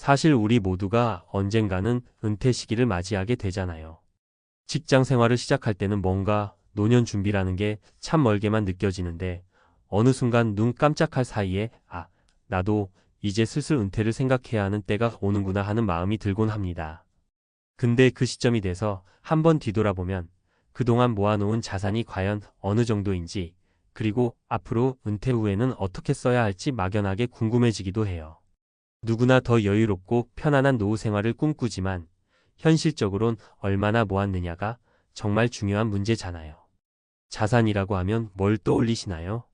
사실 우리 모두가 언젠가는 은퇴 시기를 맞이하게 되잖아요. 직장 생활을 시작할 때는 뭔가 노년 준비라는 게 참 멀게만 느껴지는데 어느 순간 눈 깜짝할 사이에 나도 이제 슬슬 은퇴를 생각해야 하는 때가 오는구나 하는 마음이 들곤 합니다. 근데 그 시점이 돼서 한번 뒤돌아보면 그동안 모아놓은 자산이 과연 어느 정도인지, 그리고 앞으로 은퇴 후에는 어떻게 써야 할지 막연하게 궁금해지기도 해요. 누구나 더 여유롭고 편안한 노후 생활을 꿈꾸지만 현실적으론 얼마나 모았느냐가 정말 중요한 문제잖아요. 자산이라고 하면 뭘 떠올리시나요?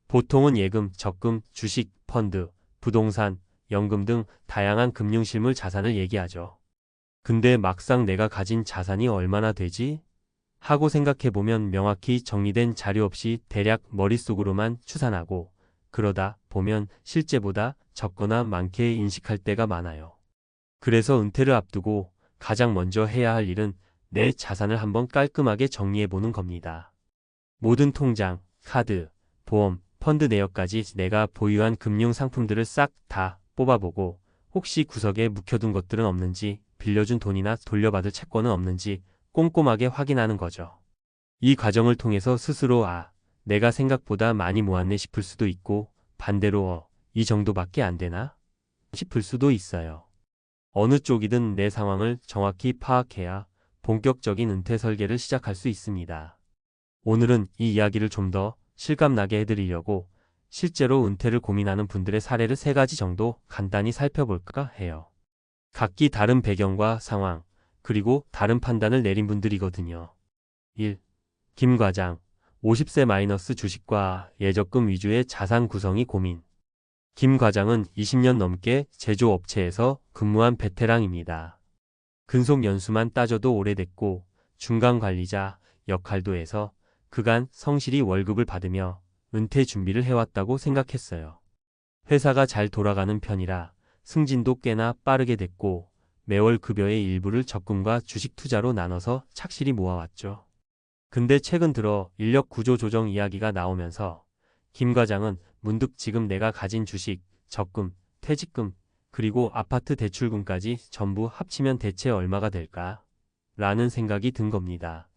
보통은 예금, 적금, 주식, 펀드, 부동산, 연금 등 다양한 금융실물 자산을 얘기하죠. 근데 막상 내가 가진 자산이 얼마나 되지? 하고 생각해보면 명확히 정리된 자료 없이 대략 머릿속으로만 추산하고, 그러다 보면 실제보다 적거나 많게 인식할 때가 많아요. 그래서 은퇴를 앞두고 가장 먼저 해야 할 일은 내 자산을 한번 깔끔하게 정리해보는 겁니다. 모든 통장, 카드, 보험, 펀드 내역까지 내가 보유한 금융 상품들을 싹 다 뽑아보고, 혹시 구석에 묵혀둔 것들은 없는지, 빌려준 돈이나 돌려받을 채권은 없는지 꼼꼼하게 확인하는 거죠. 이 과정을 통해서 스스로 내가 생각보다 많이 모았네 싶을 수도 있고, 반대로 이 정도밖에 안 되나? 싶을 수도 있어요. 어느 쪽이든 내 상황을 정확히 파악해야 본격적인 은퇴 설계를 시작할 수 있습니다. 오늘은 이 이야기를 좀 더 실감나게 해드리려고 실제로 은퇴를 고민하는 분들의 사례를 3가지 정도 간단히 살펴볼까 해요. 각기 다른 배경과 상황, 그리고 다른 판단을 내린 분들이거든요. 1. 김 과장, 50세 주식과 예적금 위주의 자산 구성이 고민. 김 과장은 20년 넘게 제조업체에서 근무한 베테랑입니다. 근속 연수만 따져도 오래됐고 중간 관리자 역할도 해서 그간 성실히 월급을 받으며 은퇴 준비를 해왔다고 생각했어요. 회사가 잘 돌아가는 편이라 승진도 꽤나 빠르게 됐고 매월 급여의 일부를 적금과 주식 투자로 나눠서 착실히 모아왔죠. 근데 최근 들어 인력 구조 조정 이야기가 나오면서 김 과장은 문득 지금 내가 가진 주식, 적금, 퇴직금, 그리고 아파트 대출금까지 전부 합치면 대체 얼마가 될까? 라는 생각이 든 겁니다.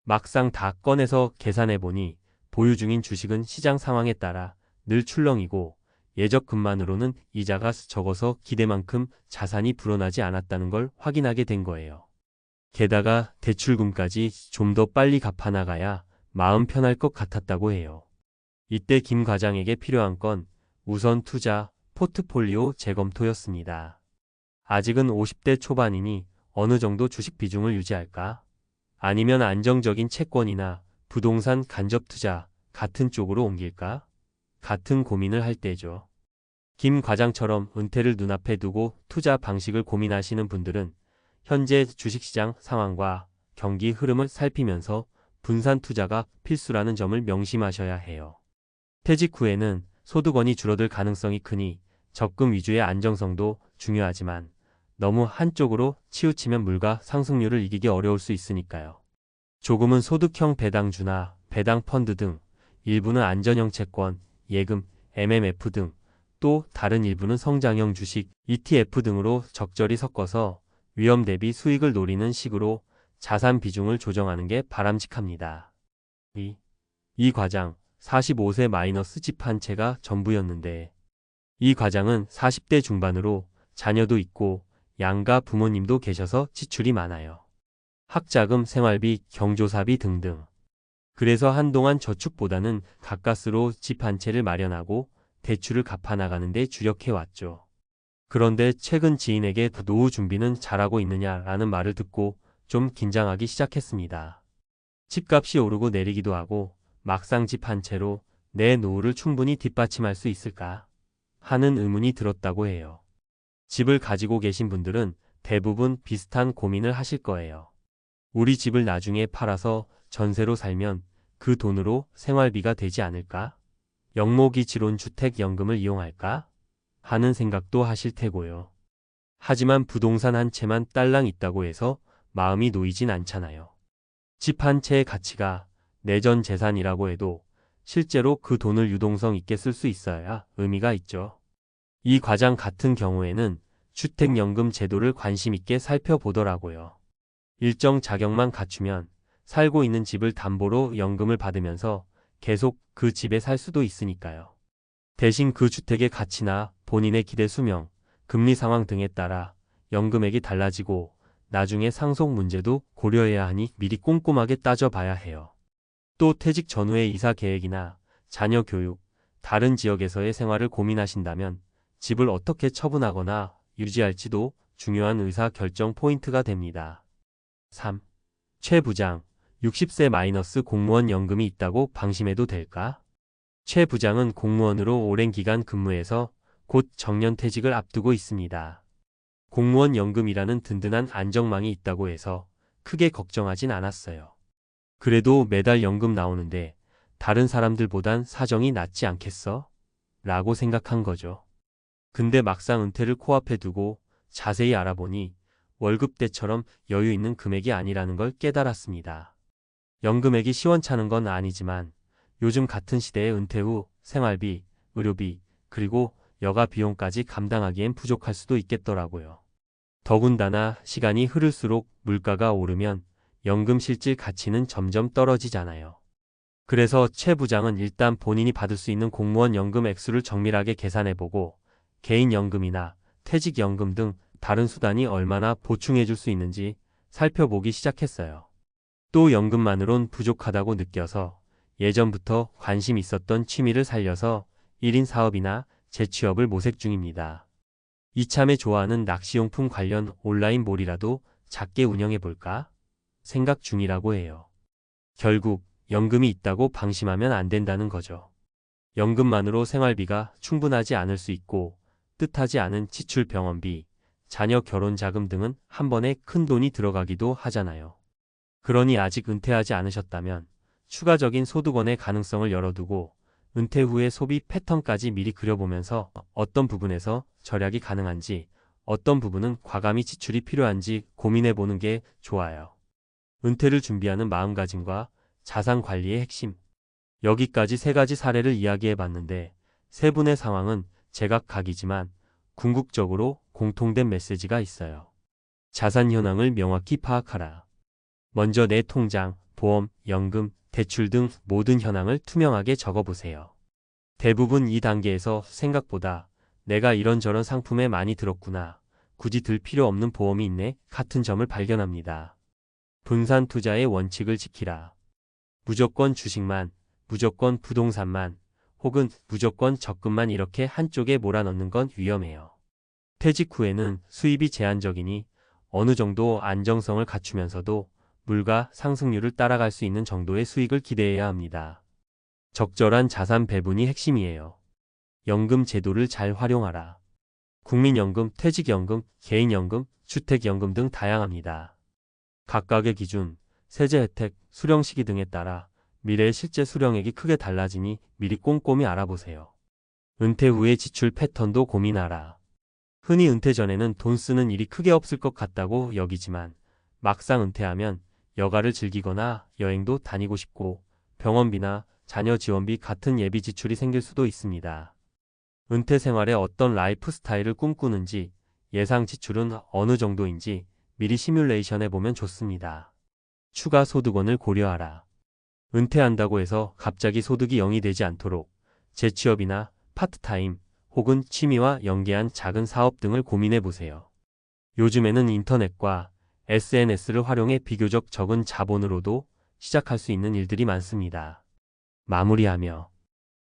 막상 다 꺼내서 계산해보니 보유 중인 주식은 시장 상황에 따라 늘 출렁이고 예적금만으로는 이자가 적어서 기대만큼 자산이 불어나지 않았다는 걸 확인하게 된 거예요. 게다가 대출금까지 좀 더 빨리 갚아나가야 마음 편할 것 같았다고 해요. 이때 김 과장에게 필요한 건 우선 투자, 포트폴리오 재검토였습니다. 아직은 50대 초반이니 어느 정도 주식 비중을 유지할까? 아니면 안정적인 채권이나 부동산 간접 투자 같은 쪽으로 옮길까? 같은 고민을 할 때죠. 김 과장처럼 은퇴를 눈앞에 두고 투자 방식을 고민하시는 분들은 현재 주식시장 상황과 경기 흐름을 살피면서 분산 투자가 필수라는 점을 명심하셔야 해요. 퇴직 후에는 소득원이 줄어들 가능성이 크니 적금 위주의 안정성도 중요하지만 너무 한쪽으로 치우치면 물가 상승률을 이기기 어려울 수 있으니까요. 조금은 소득형 배당주나 배당 펀드 등, 일부는 안전형 채권, 예금, MMF 등, 또 다른 일부는 성장형 주식, ETF 등으로 적절히 섞어서 위험 대비 수익을 노리는 식으로 자산 비중을 조정하는 게 바람직합니다. 이 과장, 45세 집 한 채가 전부였는데, 이 과장은 40대 중반으로 자녀도 있고 양가 부모님도 계셔서 지출이 많아요. 학자금, 생활비, 경조사비 등등. 그래서 한동안 저축보다는 가까스로 집 한 채를 마련하고 대출을 갚아나가는 데 주력해왔죠. 그런데 최근 지인에게 노후 준비는 잘하고 있느냐라는 말을 듣고 좀 긴장하기 시작했습니다. 집값이 오르고 내리기도 하고 막상 집 한 채로 내 노후를 충분히 뒷받침할 수 있을까 하는 의문이 들었다고 해요. 집을 가지고 계신 분들은 대부분 비슷한 고민을 하실 거예요. 우리 집을 나중에 팔아서 전세로 살면 그 돈으로 생활비가 되지 않을까? 영모기치론 주택연금을 이용할까? 하는 생각도 하실 테고요. 하지만 부동산 한 채만 딸랑 있다고 해서 마음이 놓이진 않잖아요. 집 한 채의 가치가 내전 재산이라고 해도 실제로 그 돈을 유동성 있게 쓸 수 있어야 의미가 있죠. 이 과장 같은 경우에는 주택연금 제도를 관심 있게 살펴보더라고요. 일정 자격만 갖추면 살고 있는 집을 담보로 연금을 받으면서 계속 그 집에 살 수도 있으니까요. 대신 그 주택의 가치나 본인의 기대 수명, 금리 상황 등에 따라 연금액이 달라지고 나중에 상속 문제도 고려해야 하니 미리 꼼꼼하게 따져봐야 해요. 또 퇴직 전후의 이사 계획이나 자녀 교육, 다른 지역에서의 생활을 고민하신다면 집을 어떻게 처분하거나 유지할지도 중요한 의사 결정 포인트가 됩니다. 3. 최 부장, 60세- 공무원 연금이 있다고 방심해도 될까? 최 부장은 공무원으로 오랜 기간 근무해서 곧 정년퇴직을 앞두고 있습니다. 공무원 연금이라는 든든한 안정망이 있다고 해서 크게 걱정하진 않았어요. 그래도 매달 연금 나오는데 다른 사람들보단 사정이 낫지 않겠어? 라고 생각한 거죠. 근데 막상 은퇴를 코앞에 두고 자세히 알아보니 월급 때처럼 여유 있는 금액이 아니라는 걸 깨달았습니다. 연금액이 시원찮은 건 아니지만 요즘 같은 시대에 은퇴 후 생활비, 의료비, 그리고 여가 비용까지 감당하기엔 부족할 수도 있겠더라고요. 더군다나 시간이 흐를수록 물가가 오르면 연금 실질 가치는 점점 떨어지잖아요. 그래서 최 부장은 일단 본인이 받을 수 있는 공무원 연금 액수를 정밀하게 계산해보고 개인연금이나 퇴직연금 등 다른 수단이 얼마나 보충해줄 수 있는지 살펴보기 시작했어요. 또 연금만으론 부족하다고 느껴서 예전부터 관심 있었던 취미를 살려서 1인 사업이나 재취업을 모색 중입니다. 이참에 좋아하는 낚시용품 관련 온라인몰이라도 작게 운영해볼까 생각 중이라고 해요. 결국 연금이 있다고 방심하면 안 된다는 거죠. 연금만으로 생활비가 충분하지 않을 수 있고 뜻하지 않은 지출, 병원비, 자녀 결혼 자금 등은 한 번에 큰 돈이 들어가기도 하잖아요. 그러니 아직 은퇴하지 않으셨다면 추가적인 소득원의 가능성을 열어두고 은퇴 후의 소비 패턴까지 미리 그려보면서 어떤 부분에서 절약이 가능한지, 어떤 부분은 과감히 지출이 필요한지 고민해보는 게 좋아요. 은퇴를 준비하는 마음가짐과 자산 관리의 핵심. 여기까지 3가지 사례를 이야기해봤는데 세 분의 상황은 제각각이지만 궁극적으로 공통된 메시지가 있어요. 자산 현황을 명확히 파악하라. 먼저 내 통장, 보험, 연금, 대출 등 모든 현황을 투명하게 적어보세요. 대부분 이 단계에서 생각보다 내가 이런저런 상품에 많이 들었구나, 굳이 들 필요 없는 보험이 있네 같은 점을 발견합니다. 분산 투자의 원칙을 지키라. 무조건 주식만, 무조건 부동산만, 혹은 무조건 적금만 이렇게 한쪽에 몰아넣는 건 위험해요. 퇴직 후에는 수입이 제한적이니 어느 정도 안정성을 갖추면서도 물가 상승률을 따라갈 수 있는 정도의 수익을 기대해야 합니다. 적절한 자산 배분이 핵심이에요. 연금 제도를 잘 활용하라. 국민연금, 퇴직연금, 개인연금, 주택연금 등 다양합니다. 각각의 기준, 세제 혜택, 수령 시기 등에 따라 미래의 실제 수령액이 크게 달라지니 미리 꼼꼼히 알아보세요. 은퇴 후의 지출 패턴도 고민하라. 흔히 은퇴 전에는 돈 쓰는 일이 크게 없을 것 같다고 여기지만 막상 은퇴하면 여가를 즐기거나 여행도 다니고 싶고 병원비나 자녀 지원비 같은 예비 지출이 생길 수도 있습니다. 은퇴 생활에 어떤 라이프 스타일을 꿈꾸는지, 예상 지출은 어느 정도인지 미리 시뮬레이션 해보면 좋습니다. 추가 소득원을 고려하라. 은퇴한다고 해서 갑자기 소득이 0이 되지 않도록 재취업이나 파트타임 혹은 취미와 연계한 작은 사업 등을 고민해 보세요. 요즘에는 인터넷과 SNS를 활용해 비교적 적은 자본으로도 시작할 수 있는 일들이 많습니다. 마무리하며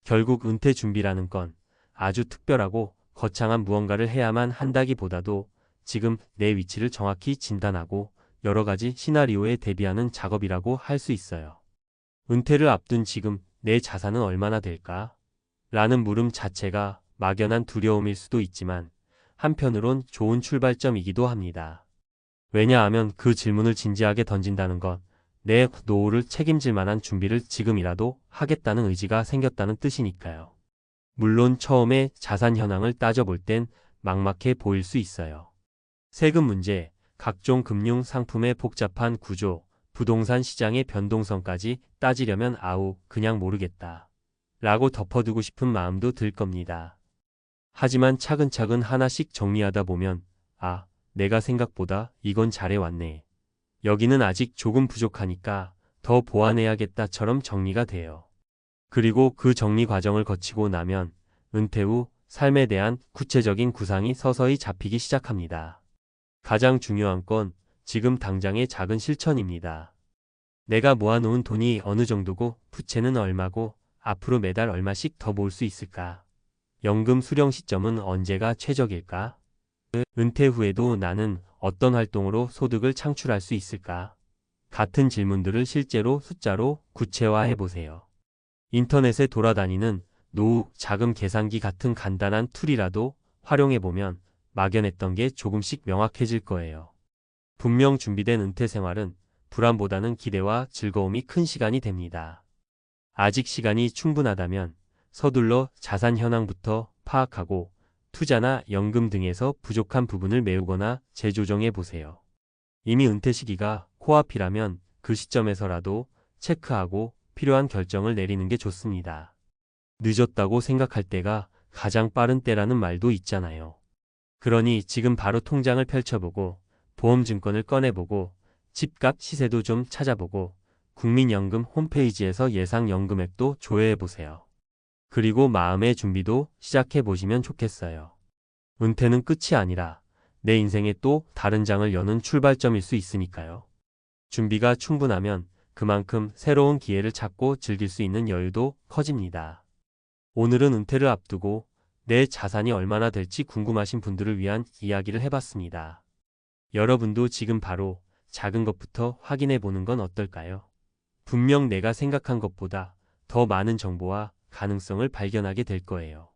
결국 은퇴 준비라는 건 아주 특별하고 거창한 무언가를 해야만 한다기보다도 지금 내 위치를 정확히 진단하고 여러 가지 시나리오에 대비하는 작업이라고 할 수 있어요. 은퇴를 앞둔 지금 내 자산은 얼마나 될까? 라는 물음 자체가 막연한 두려움일 수도 있지만 한편으론 좋은 출발점이기도 합니다. 왜냐하면 그 질문을 진지하게 던진다는 건 내 노후를 책임질 만한 준비를 지금이라도 하겠다는 의지가 생겼다는 뜻이니까요. 물론 처음에 자산 현황을 따져볼 땐 막막해 보일 수 있어요. 세금 문제, 각종 금융 상품의 복잡한 구조, 부동산 시장의 변동성까지 따지려면 아우 그냥 모르겠다 라고 덮어두고 싶은 마음도 들 겁니다. 하지만 차근차근 하나씩 정리하다 보면 아, 내가 생각보다 이건 잘해왔네. 여기는 아직 조금 부족하니까 더 보완해야겠다처럼 정리가 돼요. 그리고 그 정리 과정을 거치고 나면 은퇴 후 삶에 대한 구체적인 구상이 서서히 잡히기 시작합니다. 가장 중요한 건 지금 당장의 작은 실천입니다. 내가 모아놓은 돈이 어느 정도고 부채는 얼마고 앞으로 매달 얼마씩 더 모을 수 있을까? 연금 수령 시점은 언제가 최적일까? 은퇴 후에도 나는 어떤 활동으로 소득을 창출할 수 있을까? 같은 질문들을 실제로 숫자로 구체화해 보세요. 인터넷에 돌아다니는 노후 자금 계산기 같은 간단한 툴이라도 활용해 보면 막연했던 게 조금씩 명확해질 거예요. 분명 준비된 은퇴 생활은 불안보다는 기대와 즐거움이 큰 시간이 됩니다. 아직 시간이 충분하다면 서둘러 자산 현황부터 파악하고 투자나 연금 등에서 부족한 부분을 메우거나 재조정해 보세요. 이미 은퇴 시기가 코앞이라면 그 시점에서라도 체크하고 필요한 결정을 내리는 게 좋습니다. 늦었다고 생각할 때가 가장 빠른 때라는 말도 있잖아요. 그러니 지금 바로 통장을 펼쳐보고 보험증권을 꺼내보고 집값 시세도 좀 찾아보고 국민연금 홈페이지에서 예상 연금액도 조회해보세요. 그리고 마음의 준비도 시작해보시면 좋겠어요. 은퇴는 끝이 아니라 내 인생의 또 다른 장을 여는 출발점일 수 있으니까요. 준비가 충분하면 그만큼 새로운 기회를 찾고 즐길 수 있는 여유도 커집니다. 오늘은 은퇴를 앞두고 내 자산이 얼마나 될지 궁금하신 분들을 위한 이야기를 해봤습니다. 여러분도 지금 바로 작은 것부터 확인해 보는 건 어떨까요? 분명 내가 생각한 것보다 더 많은 정보와 가능성을 발견하게 될 거예요.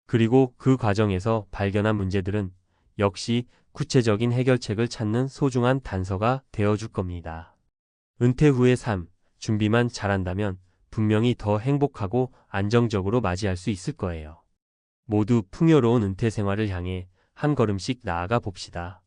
그리고 그 과정에서 발견한 문제들은 역시 구체적인 해결책을 찾는 소중한 단서가 되어줄 겁니다. 은퇴 후의 삶, 준비만 잘한다면 분명히 더 행복하고 안정적으로 맞이할 수 있을 거예요. 모두 풍요로운 은퇴 생활을 향해 한 걸음씩 나아가 봅시다.